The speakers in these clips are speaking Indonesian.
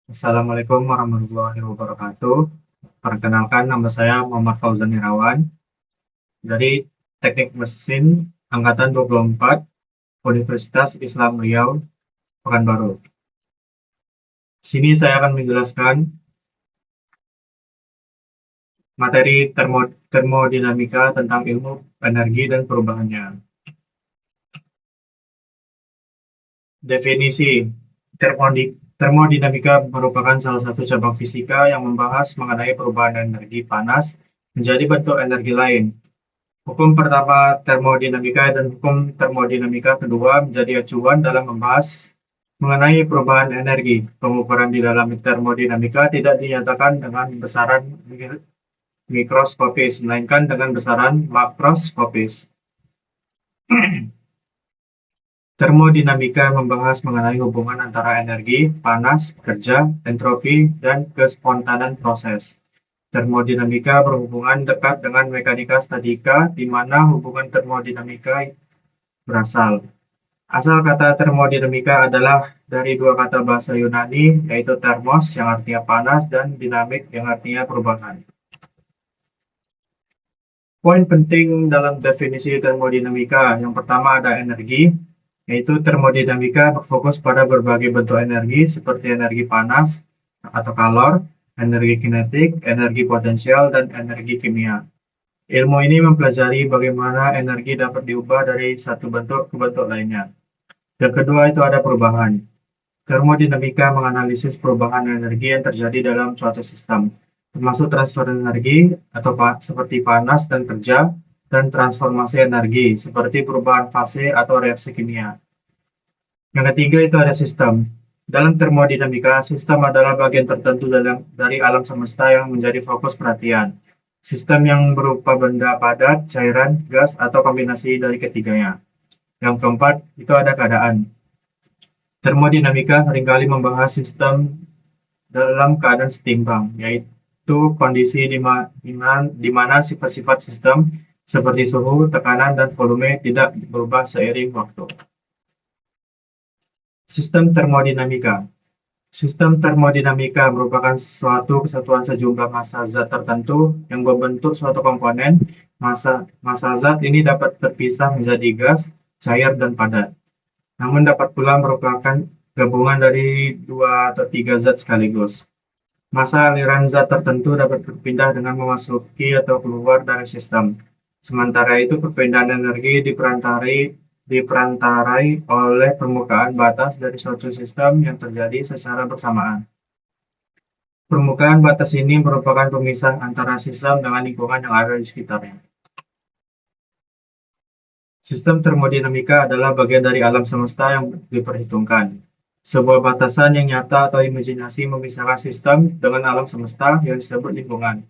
Assalamualaikum warahmatullahi wabarakatuh. Perkenalkan, nama saya Muhammad Fauzan Irawan dari Teknik Mesin Angkatan 24 Universitas Islam Riau, Pekanbaru. Di sini saya akan menjelaskan materi termodinamika tentang ilmu energi dan perubahannya. Definisi termodinamika merupakan salah satu cabang fisika yang membahas mengenai perubahan energi panas menjadi bentuk energi lain. Hukum pertama termodinamika dan hukum termodinamika kedua menjadi acuan dalam membahas mengenai perubahan energi. Pengukuran di dalam termodinamika tidak dinyatakan dengan besaran mikroskopis, melainkan dengan besaran makroskopis. Termodinamika membahas mengenai hubungan antara energi, panas, kerja, entropi, dan kespontanan proses. Termodinamika berhubungan dekat dengan mekanika statika, di mana hubungan termodinamika berasal. Asal kata termodinamika adalah dari dua kata bahasa Yunani, yaitu thermos yang artinya panas dan dynamic yang artinya perubahan. Poin penting dalam definisi termodinamika, yang pertama ada energi, yaitu termodinamika berfokus pada berbagai bentuk energi seperti energi panas atau kalor, energi kinetik, energi potensial, dan energi kimia. Ilmu ini mempelajari bagaimana energi dapat diubah dari satu bentuk ke bentuk lainnya. Yang kedua itu ada perubahan. Termodinamika menganalisis perubahan energi yang terjadi dalam suatu sistem, termasuk transfer energi atau seperti panas dan kerja, dan transformasi energi seperti perubahan fase atau reaksi kimia. Yang ketiga itu ada sistem. Dalam termodinamika, sistem adalah bagian tertentu dari alam semesta yang menjadi fokus perhatian. Sistem yang berupa benda padat, cairan, gas, atau kombinasi dari ketiganya. Yang keempat itu ada keadaan. Termodinamika seringkali membahas sistem dalam keadaan setimbang, yaitu kondisi di mana sifat-sifat sistem seperti suhu, tekanan, dan volume tidak berubah seiring waktu. Sistem termodinamika. Sistem termodinamika merupakan suatu kesatuan sejumlah massa zat tertentu yang membentuk suatu komponen. Massa zat ini dapat terpisah menjadi gas, cair, dan padat. Namun dapat pula merupakan gabungan dari dua atau tiga zat sekaligus. Massa aliran zat tertentu dapat berpindah dengan memasuki atau keluar dari sistem. Sementara itu, perpindahan energi diperantarai oleh permukaan batas dari suatu sistem yang terjadi secara bersamaan. Permukaan batas ini merupakan pemisah antara sistem dengan lingkungan yang ada di sekitarnya. Sistem termodinamika adalah bagian dari alam semesta yang diperhitungkan. Sebuah batasan yang nyata atau imajinasi memisahkan sistem dengan alam semesta yang disebut lingkungan.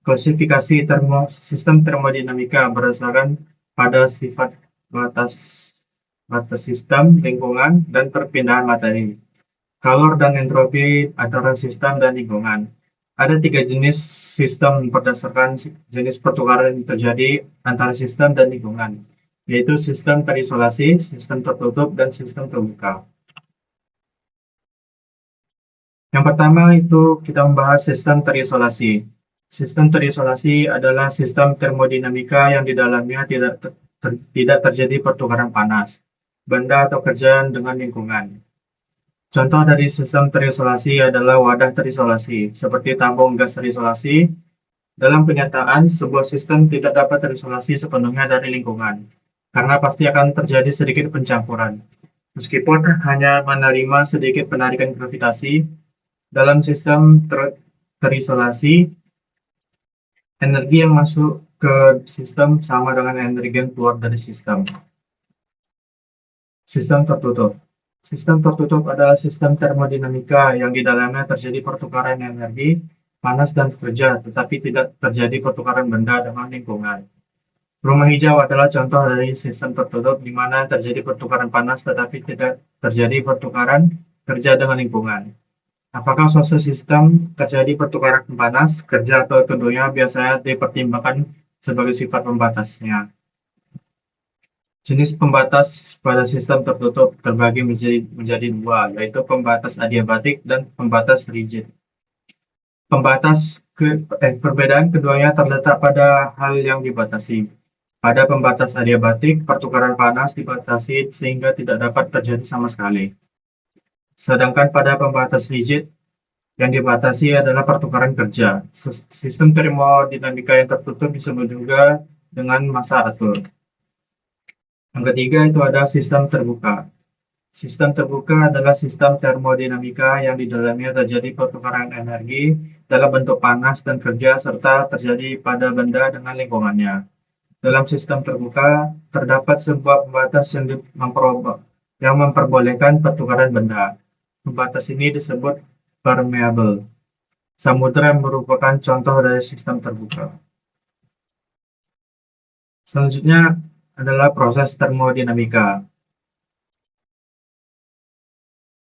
Klasifikasi sistem termodinamika berdasarkan pada sifat batas sistem, lingkungan, dan perpindahan materi. Kalor dan entropi antara sistem dan lingkungan. Ada tiga jenis sistem berdasarkan jenis pertukaran yang terjadi antara sistem dan lingkungan, yaitu sistem terisolasi, sistem tertutup, dan sistem terbuka. Yang pertama itu kita membahas sistem terisolasi. Sistem terisolasi adalah sistem termodinamika yang di dalamnya tidak terjadi pertukaran panas, benda atau kerjaan dengan lingkungan. Contoh dari sistem terisolasi adalah wadah terisolasi, seperti tabung gas terisolasi. Dalam kenyataan, sebuah sistem tidak dapat terisolasi sepenuhnya dari lingkungan, karena pasti akan terjadi sedikit pencampuran. Meskipun hanya menerima sedikit penarikan gravitasi, dalam sistem terisolasi, energi yang masuk ke sistem sama dengan energi yang keluar dari sistem. Sistem tertutup. Sistem tertutup adalah sistem termodinamika yang di dalamnya terjadi pertukaran energi, panas dan kerja, tetapi tidak terjadi pertukaran benda dengan lingkungan. Rumah hijau adalah contoh dari sistem tertutup di mana terjadi pertukaran panas tetapi tidak terjadi pertukaran kerja dengan lingkungan. Apakah suatu sistem terjadi pertukaran panas, kerja, atau keduanya biasanya dipertimbangkan sebagai sifat pembatasnya. Jenis pembatas pada sistem tertutup terbagi menjadi dua, yaitu pembatas adiabatik dan pembatas rigid. Perbedaan keduanya terletak pada hal yang dibatasi. Pada pembatas adiabatik, pertukaran panas dibatasi sehingga tidak dapat terjadi sama sekali. Sedangkan pada pembatas rigid, yang dibatasi adalah pertukaran kerja. Sistem termodinamika yang tertutup disebut juga dengan massa atur. Yang ketiga itu ada sistem terbuka. Sistem terbuka adalah sistem termodinamika yang di dalamnya terjadi pertukaran energi dalam bentuk panas dan kerja serta terjadi pada benda dengan lingkungannya. Dalam sistem terbuka, terdapat sebuah pembatas yang memperbolehkan pertukaran benda. Pembatas ini disebut permeable. Samudra merupakan contoh dari sistem terbuka. Selanjutnya adalah proses termodinamika.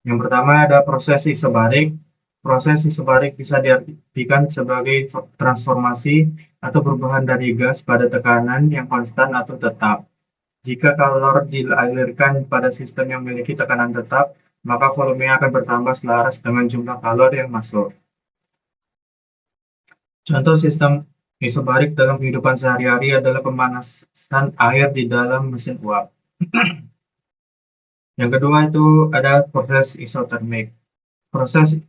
Yang pertama ada proses isobarik. Proses isobarik bisa diartikan sebagai transformasi atau perubahan dari gas pada tekanan yang konstan atau tetap. Jika kalor dialirkan pada sistem yang memiliki tekanan tetap, maka volumenya akan bertambah selaras dengan jumlah kalor yang masuk. Contoh sistem isobarik dalam kehidupan sehari-hari adalah pemanasan air di dalam mesin uap. Yang kedua itu ada proses isotermik. Proses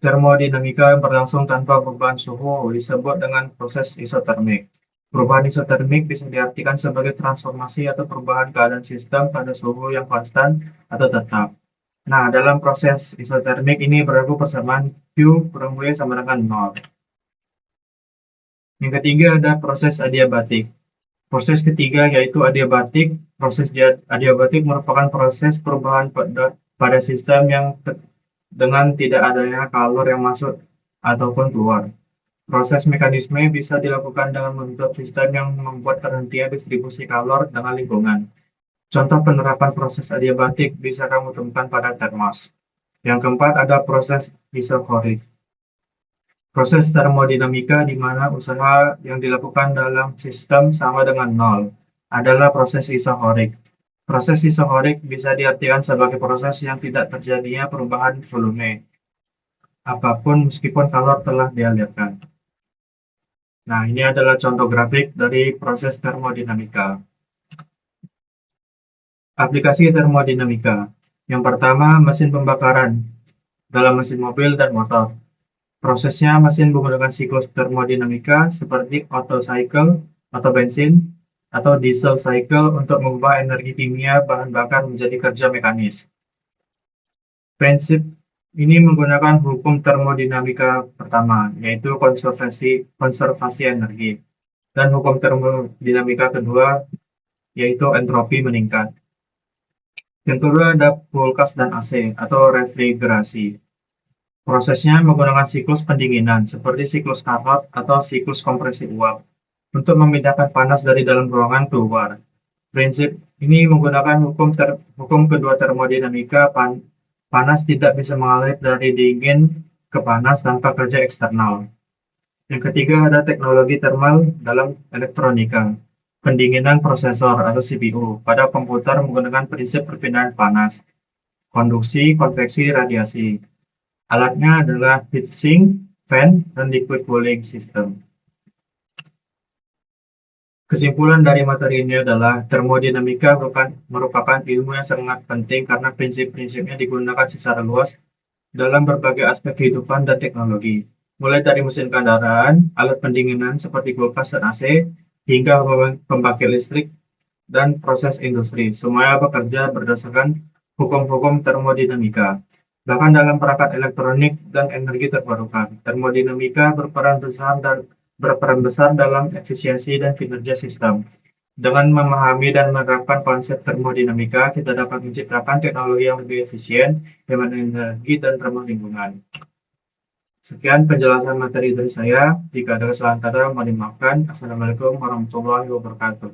termodinamika yang berlangsung tanpa perubahan suhu disebut dengan proses isotermik. Perubahan isotermik bisa diartikan sebagai transformasi atau perubahan keadaan sistem pada suhu yang konstan atau tetap. Nah, dalam proses isotermik ini berlaku persamaan Q kurang W sama dengan 0. Yang ketiga ada proses adiabatik. Proses ketiga yaitu adiabatik. Proses adiabatik merupakan proses perubahan pada sistem yang dengan tidak adanya kalor yang masuk ataupun keluar. Proses mekanisme bisa dilakukan dengan membentuk sistem yang membuat terhentinya distribusi kalor dengan lingkungan. Contoh penerapan proses adiabatik bisa kamu temukan pada termos. Yang keempat ada proses isokorik. Proses termodinamika di mana usaha yang dilakukan dalam sistem sama dengan nol adalah proses isokorik. Proses isokorik bisa diartikan sebagai proses yang tidak terjadinya perubahan volume apapun meskipun kalor telah dialirkan. Nah, ini adalah contoh grafik dari proses termodinamika. Aplikasi termodinamika. Yang pertama, mesin pembakaran dalam mesin mobil dan motor. Prosesnya mesin menggunakan siklus termodinamika seperti Otto cycle atau bensin atau diesel cycle untuk mengubah energi kimia bahan bakar menjadi kerja mekanis. Prinsip ini menggunakan hukum termodinamika pertama, yaitu konservasi energi, dan hukum termodinamika kedua, yaitu entropi meningkat. Yang kedua ada kulkas dan AC atau refrigerasi. Prosesnya menggunakan siklus pendinginan seperti siklus Carnot atau siklus kompresi uap untuk memindahkan panas dari dalam ruangan keluar. Prinsip ini menggunakan hukum kedua termodinamika. Panas tidak bisa mengalir dari dingin ke panas tanpa kerja eksternal. Yang ketiga ada teknologi thermal dalam elektronika. Pendinginan prosesor atau CPU pada komputer menggunakan prinsip perpindahan panas, konduksi, konveksi, radiasi. Alatnya adalah heatsink, fan, dan liquid cooling system. Kesimpulan dari materi ini adalah termodinamika merupakan ilmu yang sangat penting karena prinsip-prinsipnya digunakan secara luas dalam berbagai aspek kehidupan dan teknologi, mulai dari mesin kendaraan, alat pendinginan seperti kulkas dan AC, hingga pembangkit listrik dan proses industri. Semuanya bekerja berdasarkan hukum-hukum termodinamika. Bahkan dalam perangkat elektronik dan energi terbarukan, termodinamika berperan besar dalam efisiensi dan kinerja sistem. Dengan memahami dan menerapkan konsep termodinamika, kita dapat menciptakan teknologi yang lebih efisien, hemat energi, dan ramah lingkungan. Sekian penjelasan materi dari saya. Jika ada kesalahan kata, mohon dimaafkan. Assalamualaikum warahmatullahi wabarakatuh.